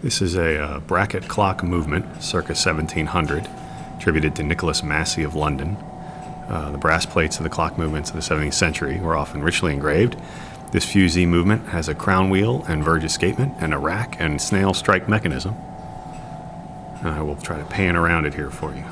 This is a bracket clock movement, circa 1700, attributed to Nicholas Massy of London. The brass plates of the clock movements of the 17th century were often richly engraved. This fusee movement has a crown wheel and verge escapement and a rack and snail strike mechanism. I will try to pan around it here for you.